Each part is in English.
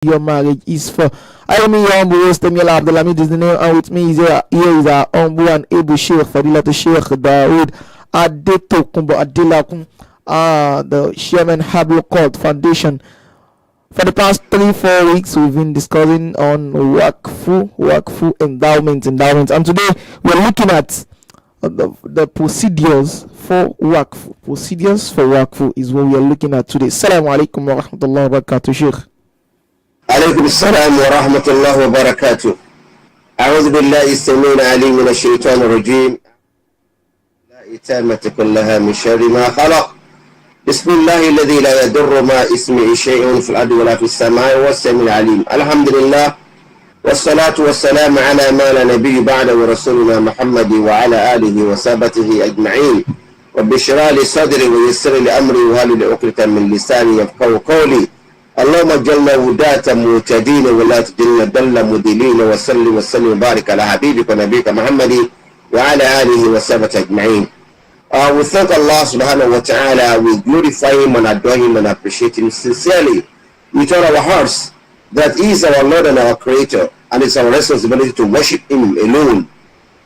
your marriage is for. I am your humble host, EMIOLA ABDULHAMID is the name, and with me is here is our humble and able Sheikh, Sheikh DAUD ADELAKUN, the chairman Hablo Foundation. For the past 3-4 weeks, we've been discussing on WAQF endowments, and today we're looking at the procedures for WAQF. Procedures for WAQF is what we are looking at today. Assalamu alaikum wa rahmatullahi wa barakatuh, Sheikh. عليكم السلام ورحمة الله وبركاته. أعوذ بالله السميع العليم من الشيطان الرجيم. لا إتامة كلها من شر ما خلق. بسم الله الذي لا يضر مع اسمه شيء في الأرض ولا في السماء والسميع العليم. الحمد لله والصلاة والسلام على ما لا نبي بعد ورسولنا محمد وعلى آله وصحبه أجمعين. رب اشرح لي صدري ويسر لي أمري واحلل عقدة من لساني يفقهوا قولي. اللهم اجعلنا هداة مهتدين ولا تجعلنا ضلا مضلين وسلم وبارك على حبيبك ونبيك محمد وعلى آله وصحبه أجمعين. We thank Allah subhanahu wa ta'ala, we glorify him and adore him and appreciate him sincerely with all our hearts, that he is our Lord and our Creator, and it's our responsibility to worship him alone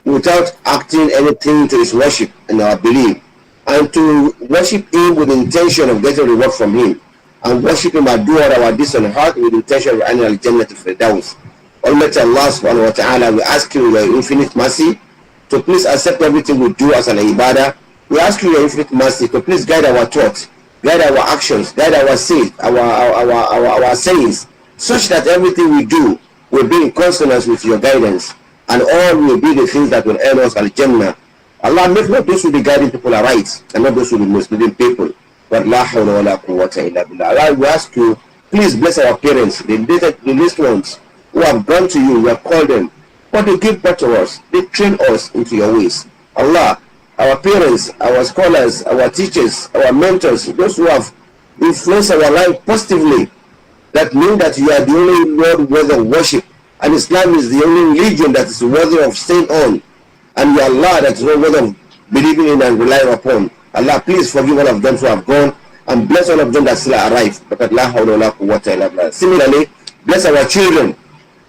without acting anything to his worship and our belief, and to worship him with the intention of getting reward from him, and worship him and do all our deeds on heart with the intention of earning al-Jannah to Firdaus. Almighty Allah subhanahu wa ta'ala, we ask you your infinite mercy to please accept everything we do as an ibadah. We ask you your infinite mercy to please guide our thoughts, guide our actions, guide our sayings, such that everything we do will be in consonance with your guidance, and all will be the things that will earn us al-Jannah. Allah, make not those who be guiding people aright, and not those who be misleading people. But la hawla wa la quwwata illa billah. Allah, we ask you, please bless our parents, the least ones who have gone to you, we have called them, but they give birth to us, they train us into your ways. Allah, our parents, our scholars, our teachers, our mentors, those who have influenced our life positively, that mean that you are the only Lord worthy of worship, and Islam is the only religion that is worthy of staying on, and you are Allah that is worthy of believing in and relying upon. Allah, please forgive all of them who have gone, and bless all of them that still arrive. Similarly, bless our children,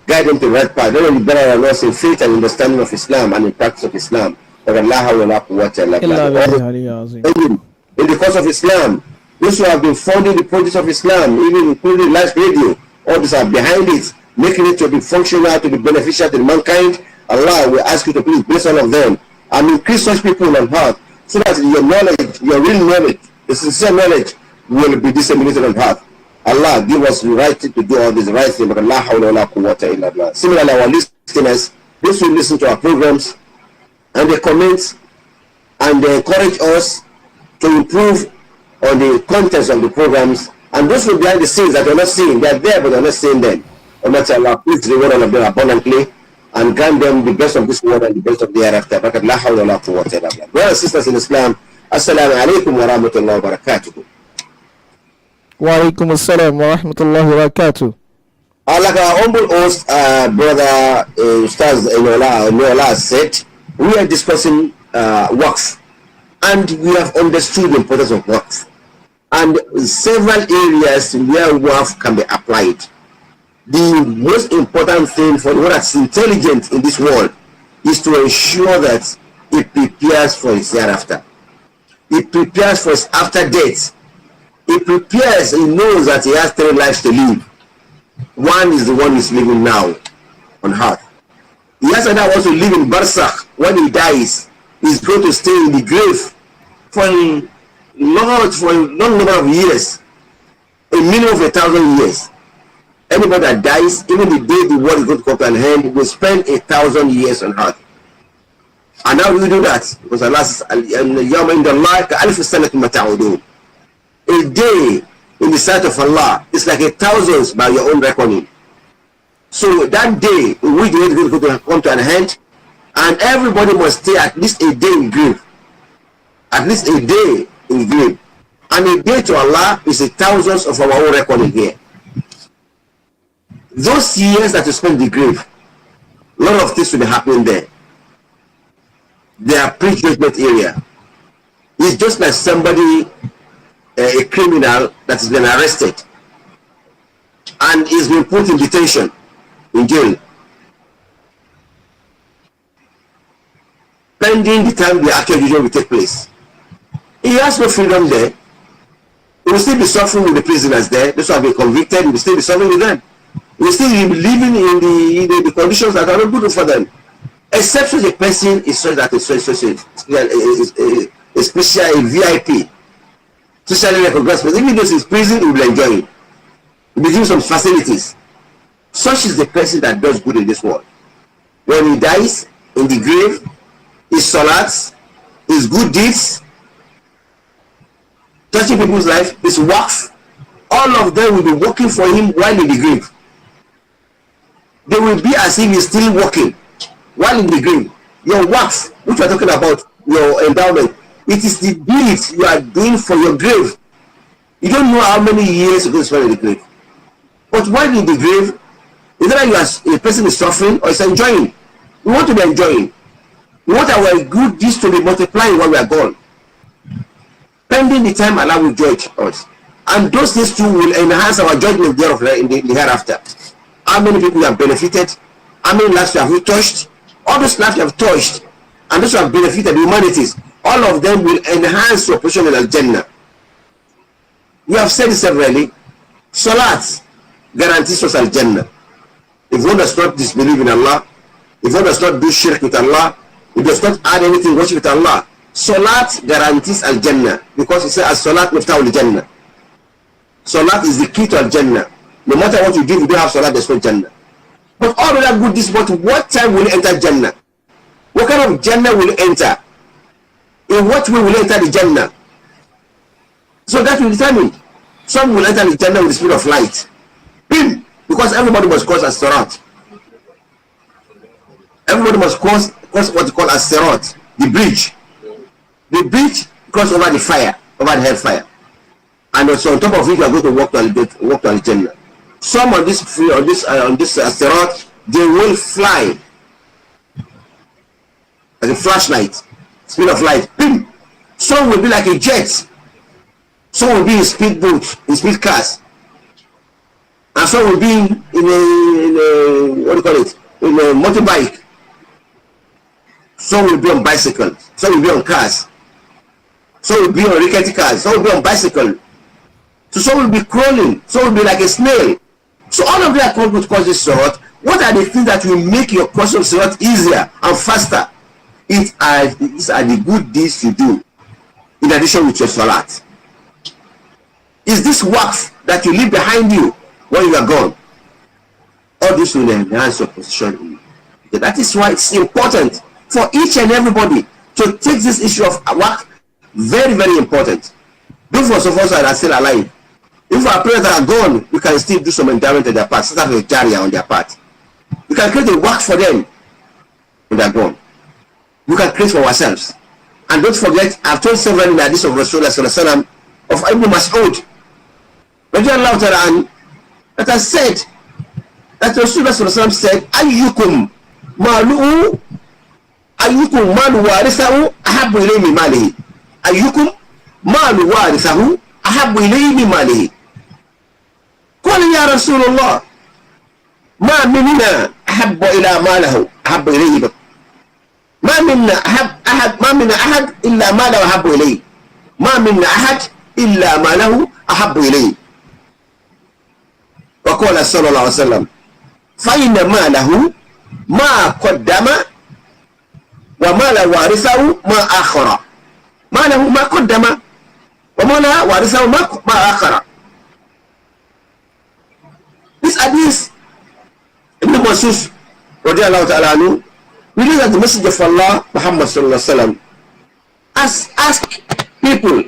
guide them to the right path. Let them be better than us in faith and understanding of Islam and in practice of Islam. In the cause of Islam, those who have been funding the projects of Islam, even including Live Radio, all these are behind it, making it to be functional, to be beneficial to mankind. Allah, we ask you to please bless all of them and increase such people on earth, so that your knowledge, your real knowledge, the sincere knowledge will be disseminated on earth. Allah, give us the right to do all this right thing, but Allah hawla wa la quwwata illa billah. Similarly, our listeners, those who listen to our programs and they comment and they encourage us to improve on the contents of the programs, and those who behind the scenes that are not seeing, they are there but they are not seeing them. Allah, please reward all of them abundantly and grant them the best of this world and the best of the hereafter. Brothers and sisters in Islam, Assalamu alaikum wa rahmatullahi wa barakatuh. Wa alaikum assalam wa rahmatullahi wa barakatuh. Like our humble host, brother Ustaz EMIOLA said, we are discussing WAQF, and we have understood the importance of WAQF and several areas where WAQF can be applied. The most important thing for one that's intelligent in this world is to ensure that it prepares for its hereafter. It prepares for its after death. It prepares, it knows that he has 3 lives to live. One is the one he's living now on earth. He has another one to live in Barzakh. When he dies, he's going to stay in the grave for a long number of years, a minimum of 1,000 years. Anybody that dies, even the day the world is going to come to an end, will spend 1,000 years on earth. And how do we do that? Because Allah says, a day in the sight of Allah is like 1,000 by your own reckoning. So that day in which the world is going to come to an end, and everybody must stay at least a day in grave. At least a day in grave. And a day to Allah is 1,000 of our own reckoning here. Those years that you spend in the grave, a lot of things will be happening there. They are pre-judgment area. It's just like somebody, a criminal that has been arrested. and he's been put in detention, in jail, pending the time the actual judgment will take place. He has no freedom there. He will still be suffering with the prisoners there. Those who have been convicted, he will still be suffering with them. He will still be living in the conditions that are not good for them. Except such a person is such that is a special VIP, socially recognized person. Even though he's in prison, he will enjoy it. He will give some facilities. Such is the person that does good in this world. When he dies in the grave, his salats, his good deeds, touching people's life, his WAQF, all of them will be working for him while in the grave. They will be as if he's still working while in the grave. Your WAQF, which we are talking about, your endowment, it is the deeds you are doing for your grave. You don't know how many years you're going to spend in the grave. But while in the grave, either you are a person is suffering or is enjoying. We want to be enjoying. We want our good deeds to be multiplying while we are gone. Pending the time Allah will judge us. And those things too will enhance our judgment thereof in the hereafter. How many people have benefited? How many lives have we touched? All those lives you have touched and those who have benefited humanities, all of them will enhance your position in Al-Jannah. We have said it severally. Salat guarantees us Al-Jannah. If one does not disbelieve in Allah, if one does not do shirk with Allah, he does not add anything worship with Allah, Salat guarantees Al-Jannah, because it says As-Salat Miftahul Jannah. Salat is the key to Al-Jannah. No matter what you do, if you don't have Salat, there's no Jannah. But all of that good deeds, but what time will you enter Jannah? What kind of Jannah will you enter? In what way will you enter the Jannah? So that will determine. Some will enter the Jannah with the speed of light. Bim! Because everybody must cross As-Sirat. Everybody must cross what you call As-Sirat, the bridge. The bridge cross over the fire, over the hellfire. And so on top of it, you are going to walk to Al-Jannah. Some on this As-Sirat, they will fly like a flashlight, speed of light. Bim! Some will be like a jet. Some will be in speed boats, in speed cars. And some will be in a what do you call it? In a motorbike. Some will be on bicycles. Some will be on cars. Some will be on rickety cars. Some will be on bicycle. So some will be crawling. Some will be like a snail. So all of that are going to cause this Sirat. What are the things that will make your crossing of Sirat easier and faster? These are the good deeds you do in addition with your Salat. Is this WAQF that you leave behind you when you are gone? All this will enhance your position. That is why it's important for each and everybody to take this issue of WAQF very, very important. Those of us that are still alive, if our parents are gone, we can still do some endowment on their part, start with Jariya on their part. We can create a WAQF for them when they are gone. We can create for ourselves. And don't forget, I've told several in the hadith of Rasulullah of Ibn Mas'ud, that has said that Rasulullah said, Ayyukum malu warithahu ahabbu ilayhi min malihi. Ayyukum malu warithahu ahabbu ilayhi min malihi. Qala ya Rasulullah, ma minna ahabbu ila malahu ahabbu ilayhi. ما منا أحد إلا ما له أحب إليه. ما منا أحد إلا ما له أحب إليه. وقال صلى الله عليه وسلم فإن ما له ما قدم وما له وارثه ما آخر. ما له ما قدم وما له وارثه ما آخر. This hadith Ibn Mas'ud radiyallahu ta'ala anhu, we know that the message of Allah, Muhammad sallallahu alaihi wasallam, ask people